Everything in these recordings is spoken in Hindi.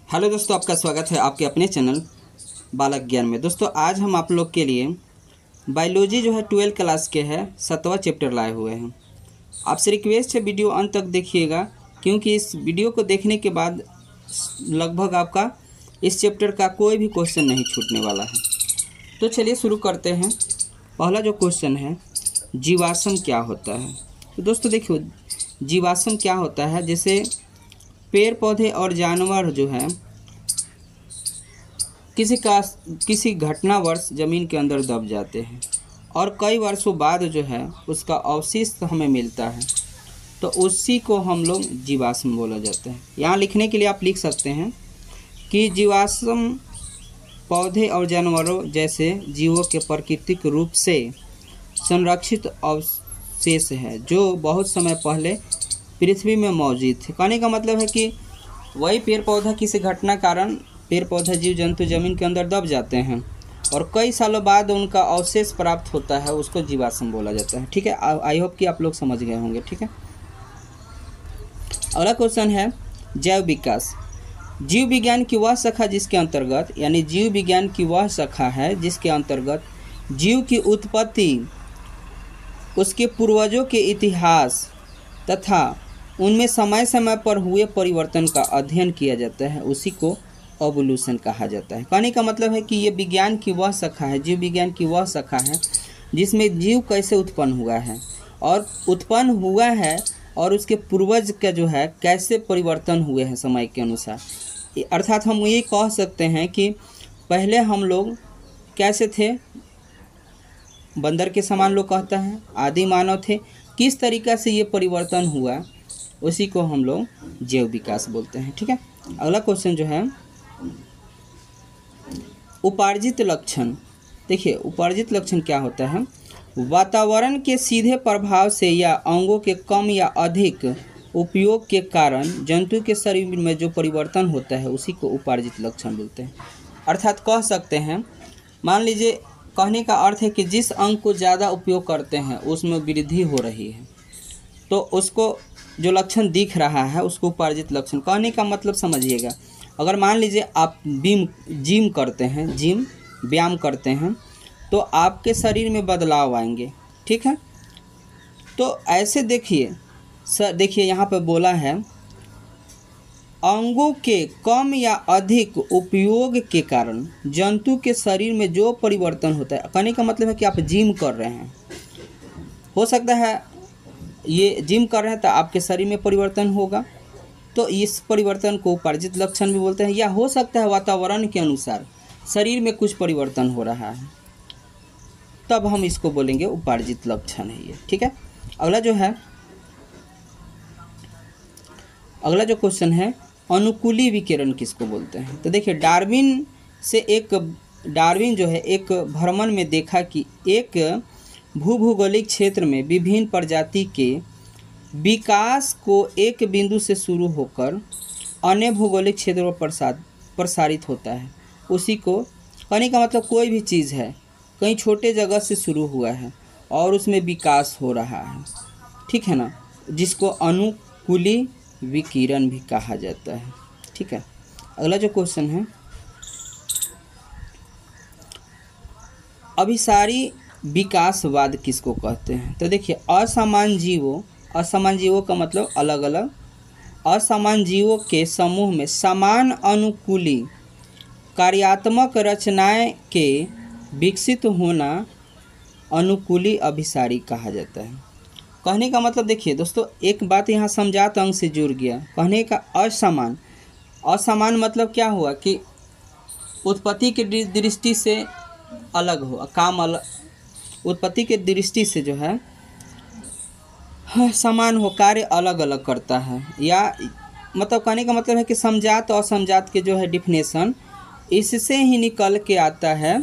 हेलो दोस्तों, आपका स्वागत है आपके अपने चैनल बालक ज्ञान में। दोस्तों आज हम आप लोग के लिए बायोलॉजी जो है 12th क्लास के है 7वां चैप्टर लाए हुए हैं। आपसे रिक्वेस्ट है वीडियो अंत तक देखिएगा, क्योंकि इस वीडियो को देखने के बाद लगभग आपका इस चैप्टर का कोई भी क्वेश्चन नहीं छूटने वाला है। तो चलिए शुरू करते हैं। पहला जो क्वेश्चन है, जीवाश्म क्या होता है। तो दोस्तों देखिए, जीवाश्म क्या होता है, जैसे पेड़ पौधे और जानवर जो हैं किसी घटनावश ज़मीन के अंदर दब जाते हैं और कई वर्षों बाद जो है उसका अवशिष्ट हमें मिलता है, तो उसी को हम लोग जीवाश्म बोला जाता है। यहाँ लिखने के लिए आप लिख सकते हैं कि जीवाश्म पौधे और जानवरों जैसे जीवों के प्राकृतिक रूप से संरक्षित अवशेष है जो बहुत समय पहले पृथ्वी में मौजूद थे। कहने का मतलब है कि वही पेड़ पौधा किसी घटना कारण पेड़ पौधा जीव जंतु जमीन के अंदर दब जाते हैं और कई सालों बाद उनका अवशेष प्राप्त होता है, उसको जीवाश्म बोला जाता है। ठीक है, आई होप कि आप लोग समझ गए होंगे। ठीक है, अगला क्वेश्चन है जैव विकास। जीव विज्ञान की वह शाखा जिसके अंतर्गत, यानी जीव विज्ञान की वह शाखा है जिसके अंतर्गत जीव की उत्पत्ति, उसके पूर्वजों के इतिहास तथा उनमें समय समय पर हुए परिवर्तन का अध्ययन किया जाता है, उसी को एवोल्यूशन कहा जाता है। कहने का मतलब है कि ये विज्ञान की वह शाखा है, जीव विज्ञान की वह शाखा है जिसमें जीव कैसे उत्पन्न हुआ है और उसके पूर्वज का जो है कैसे परिवर्तन हुए हैं समय के अनुसार। अर्थात हम ये कह सकते हैं कि पहले हम लोग कैसे थे, बंदर के समान लोग कहता है, आदि मानव थे, किस तरीक़ा से ये परिवर्तन हुआ, उसी को हम लोग जैव विकास बोलते हैं। ठीक है, अगला क्वेश्चन जो है उपार्जित लक्षण। देखिए, उपार्जित लक्षण क्या होता है, वातावरण के सीधे प्रभाव से या अंगों के कम या अधिक उपयोग के कारण जंतु के शरीर में जो परिवर्तन होता है उसी को उपार्जित लक्षण बोलते हैं। अर्थात कह सकते हैं, मान लीजिए, कहने का अर्थ है कि जिस अंग को ज़्यादा उपयोग करते हैं उसमें वृद्धि हो रही है, तो उसको जो लक्षण दिख रहा है उसको उपार्जित लक्षण। कहने का मतलब समझिएगा, अगर मान लीजिए आप जिम करते हैं, व्यायाम करते हैं, तो आपके शरीर में बदलाव आएंगे। ठीक है, तो ऐसे देखिए यहाँ पे बोला है अंगों के कम या अधिक उपयोग के कारण जंतु के शरीर में जो परिवर्तन होता है। कहने का मतलब है कि आप जिम कर रहे हैं, हो सकता है ये जिम कर रहे हैं तो आपके शरीर में परिवर्तन होगा, तो इस परिवर्तन को उपार्जित लक्षण भी बोलते हैं। या हो सकता है वातावरण के अनुसार शरीर में कुछ परिवर्तन हो रहा है, तब हम इसको बोलेंगे उपार्जित लक्षण है ये। ठीक है, अगला जो क्वेश्चन है अनुकूली विकिरण किसको बोलते हैं। तो देखिए, डार्विन जो है एक भ्रमण में देखा कि एक भूभौगोलिक क्षेत्र में विभिन्न प्रजाति के विकास को एक बिंदु से शुरू होकर अन्य भौगोलिक क्षेत्रों पर प्रसारित होता है, उसी को, कहने का मतलब कोई भी चीज़ है कहीं छोटे जगह से शुरू हुआ है और उसमें विकास हो रहा है, ठीक है ना, जिसको अनुकूली विकिरण भी कहा जाता है। ठीक है, अगला जो क्वेश्चन है अभिसारी विकासवाद किसको कहते हैं। तो देखिए, असामान्य जीवों का मतलब अलग अलग, असामान्य जीवों के समूह में समान अनुकूली कार्यात्मक रचनाएं के विकसित होना अनुकूली अभिसारी कहा जाता है। कहने का मतलब देखिए दोस्तों, एक बात यहाँ समझात अंग से जुड़ गया। कहने का असमान मतलब क्या हुआ कि उत्पत्ति की दृष्टि से अलग हुआ, काम अलग, उत्पत्ति के दृष्टि से जो है समान हो, कार्य अलग अलग करता है। या मतलब कहने का मतलब है कि समजात और असमजात के जो है डिफिनेशन, इससे ही निकल के आता है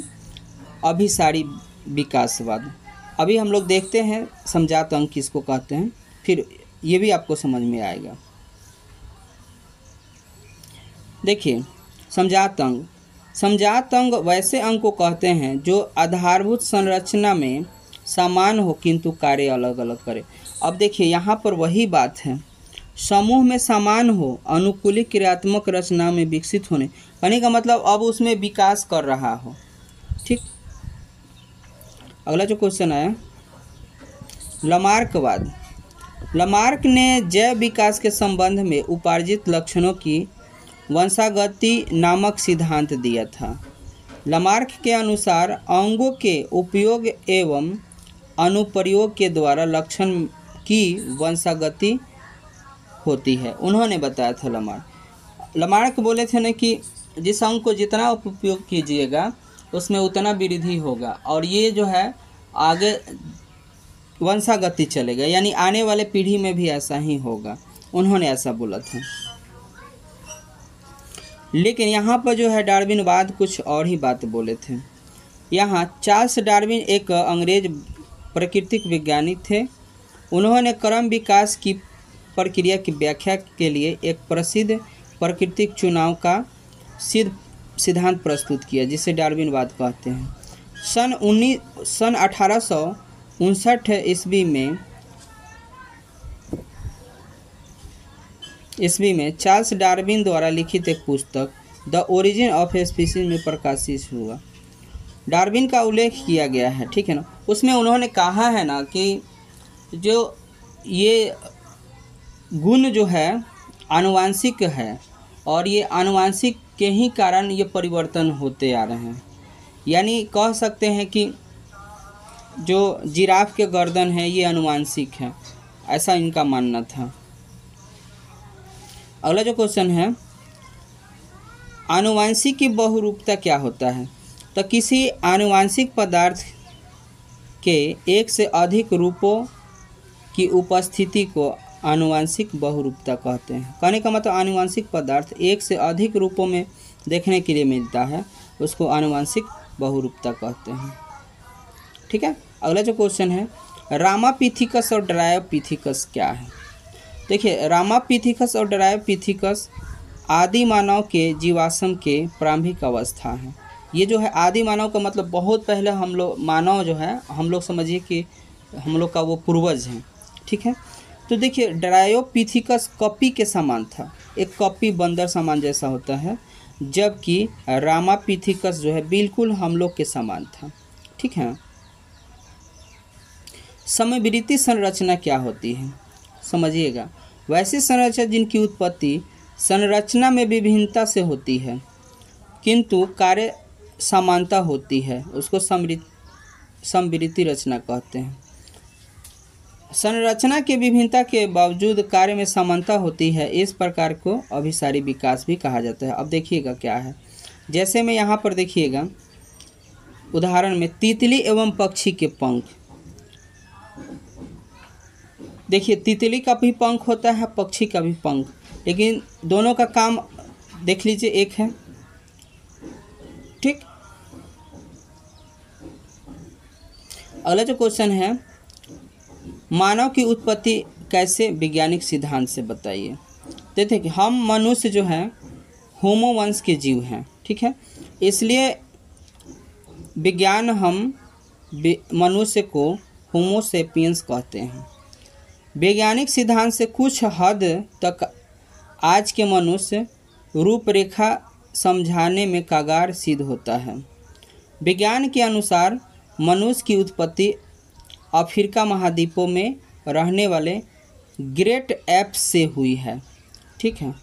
अभिसारी विकासवाद। अभी हम लोग देखते हैं समजात अंग किसको कहते हैं, फिर ये भी आपको समझ में आएगा। देखिए, समजात अंग वैसे अंग को कहते हैं जो आधारभूत संरचना में समान हो किंतु कार्य अलग अलग करे। अब देखिए, यहाँ पर वही बात है, समूह में समान हो, अनुकूलित क्रियात्मक रचना में विकसित होने, कहने का मतलब अब उसमें विकास कर रहा हो। ठीक, अगला जो क्वेश्चन आया, लमार्कवाद। लमार्क ने जैव विकास के संबंध में उपार्जित लक्षणों की वंशागति नामक सिद्धांत दिया था। लमार्क के अनुसार अंगों के उपयोग एवं अनुप्रयोग के द्वारा लक्षण की वंशागति होती है, उन्होंने बताया था। लमार्क बोले थे ना कि जिस अंग को जितना उपयोग कीजिएगा उसमें उतना वृद्धि होगा, और ये जो है आगे वंशागति चलेगा, यानी आने वाले पीढ़ी में भी ऐसा ही होगा, उन्होंने ऐसा बोला था। लेकिन यहाँ पर जो है डार्विनवाद कुछ और ही बात बोले थे। यहाँ चार्ल्स डार्विन एक अंग्रेज प्राकृतिक वैज्ञानिक थे। उन्होंने क्रम विकास की प्रक्रिया की व्याख्या के लिए एक प्रसिद्ध प्राकृतिक चुनाव का सिद्धांत प्रस्तुत किया, जिसे डार्विनवाद कहते हैं। सन 1859 ईस्वी में चार्ल्स डार्विन द्वारा लिखित एक पुस्तक द ओरिजिन ऑफ स्पीसीज में प्रकाशित हुआ। डार्विन का उल्लेख किया गया है, ठीक है ना। उसमें उन्होंने कहा है ना कि जो ये गुण जो है आनुवांशिक है, और ये आनुवांशिक के ही कारण ये परिवर्तन होते आ रहे हैं। यानी कह सकते हैं कि जो जिराफ के गर्दन है ये आनुवांशिक है, ऐसा इनका मानना था। अगला जो क्वेश्चन है, आनुवांशिक की बहुरूपता क्या होता है। तो किसी आनुवांशिक पदार्थ के एक से अधिक रूपों की उपस्थिति को आनुवांशिक बहुरूपता कहते हैं। कहने का मतलब आनुवांशिक पदार्थ एक से अधिक रूपों में देखने के लिए मिलता है, उसको आनुवांशिक बहुरूपता कहते हैं। ठीक है, अगला जो क्वेश्चन है, रामापिथिकस और ड्रायोपिथिकस क्या है। देखिए, रामापिथिकस और ड्रायोपिथिकस आदि मानव के जीवाश्म के प्रारंभिक अवस्था है। ये जो है आदि मानव का मतलब बहुत पहले हम लोग, मानव जो है हम लोग समझिए कि हम लोग का वो पूर्वज हैं। ठीक है, तो देखिए ड्रायोपिथिकस कॉपी के समान था, एक कॉपी बंदर समान जैसा होता है, जबकि रामापिथिकस जो है बिल्कुल हम लोग के समान था। ठीक है, समवृत्ति संरचना क्या होती है समझिएगा। वैसी संरचना जिनकी उत्पत्ति संरचना में विभिन्नता से होती है किंतु कार्य समानता होती है, उसको समवृत्ति रचना कहते हैं। संरचना के विभिन्नता के बावजूद कार्य में समानता होती है, इस प्रकार को अभिसारी विकास भी कहा जाता है। अब देखिएगा क्या है, जैसे में यहाँ पर देखिएगा उदाहरण में तितली एवं पक्षी के पंख। देखिए तितली का भी पंख होता है, पक्षी का भी पंख, लेकिन दोनों का काम देख लीजिए एक है। ठीक, अगला जो क्वेश्चन है, मानव की उत्पत्ति कैसे वैज्ञानिक सिद्धांत से बताइए। देखते कि हम मनुष्य जो हैं होमो वंश के जीव हैं। ठीक है, इसलिए विज्ञान हम मनुष्य को होमो सेपियंस कहते हैं। वैज्ञानिक सिद्धांत से कुछ हद तक आज के मनुष्य रूपरेखा समझाने में कारगर सिद्ध होता है। विज्ञान के अनुसार मनुष्य की उत्पत्ति अफ्रीका महाद्वीपों में रहने वाले ग्रेट एप्स से हुई है। ठीक है,